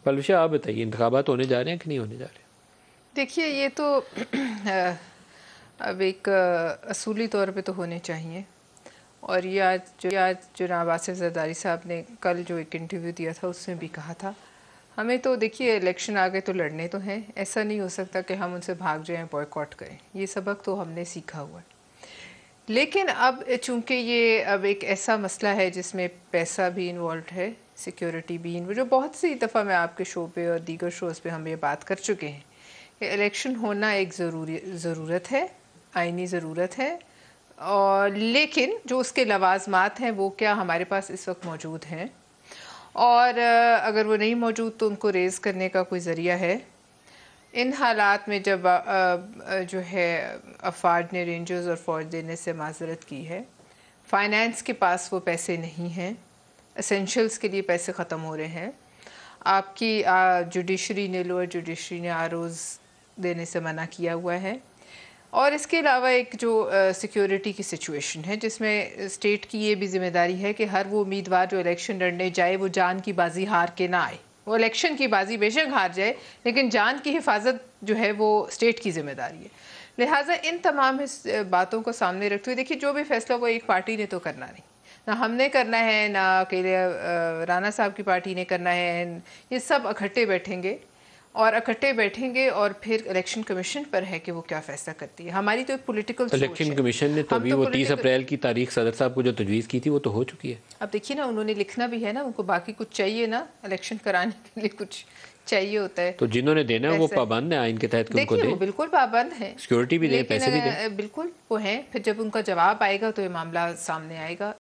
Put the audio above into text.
پلوشہ آپ بتائیے انتخابات ہونے جا رہے ہیں کہ نہیں ہونے جا رہے ہیں؟ دیکھیے یہ تو اب ایک اصولی طور پہ تو ہونے چاہیے، اور یہ آج جناب آصف زرداری صاحب نے کل جو ایک انٹرویو دیا تھا اس میں بھی کہا تھا ہمیں تو دیکھیے الیکشن آگے تو لڑنے تو ہیں، ایسا نہیں ہو سکتا کہ ہم ان سے بھاگ جائیں بوائیکاٹ کریں، یہ سبق تو ہم نے سیکھا ہوا ہے۔ لیکن اب چونکہ یہ اب ایک ایسا مسئلہ ہے جس میں پیسہ بھی انوالوڈ ہے، سیکیورٹی بھی جو بہت سی دفعہ میں آپ کے شو پہ اور دیگر شوز پہ ہم یہ بات کر چکے ہیں کہ الیکشن ہونا ایک ضرورت ہے، آئینی ضرورت ہے، اور لیکن جو اس کے لوازمات ہیں وہ کیا ہمارے پاس اس وقت موجود ہیں، اور اگر وہ نہیں موجود تو ان کو ریز کرنے کا کوئی ذریعہ ہے۔ ان حالات میں جب جو ہے افواج نے رینجرز اور فوج دینے سے معذرت کی ہے، فائنانس کے پاس وہ پیسے نہیں ہیں، اسینشلز کے لیے پیسے ختم ہو رہے ہیں، آپ کی جوڈیشری نے لوور جوڈیشری نے آروز دینے سے منع کیا ہوا ہے، اور اس کے علاوہ ایک جو سیکیورٹی کی سچویشن ہے جس میں اسٹیٹ کی یہ بھی ذمہ داری ہے کہ ہر وہ امیدوار جو الیکشن لڑنے جائے وہ جان کی بازی ہار کے نہ آئے، وہ الیکشن کی بازی بے شک ہار جائے لیکن جان کی حفاظت جو ہے وہ اسٹیٹ کی ذمہ داری ہے۔ لہٰذا ان تمام باتوں کو سامنے رکھتے ہوئے دیکھیے جو بھی فیصلہ وہ ایک پارٹی نے تو کرنا نہیں، نہ ہم نے کرنا ہے، نہ اکیلے رانا صاحب کی پارٹی نے کرنا ہے، یہ سب اکٹھے بیٹھیں گے اور پھر الیکشن کمیشن پر ہے کہ وہ کیا فیصلہ کرتی ہے۔ ہماری تو ایک پولیٹیکل سوچ ہے، الیکشن کمیشن نے تو ابھی وہ 30 اپریل کی تاریخ صدر صاحب کو جو تجویز کی تھی وہ تو ہو چکی ہے۔ اب دیکھیے نا انہوں نے لکھنا بھی ہے نا، ان کو باقی کچھ چاہیے نا، الیکشن کرانے کے لیے کچھ چاہیے ہوتا ہے، تو جنہوں نے دینا ہے وہ پابند ہیں آئین کے تحت کہ ان کو دیکھیے دیں، وہ بالکل پابند ہیں، سیکیورٹی بھی دیں، پیسے بھی دیں۔ بالکل وہ ہیں، پھر جب ان کا جواب آئے گا تو یہ معاملہ سامنے آئے گا۔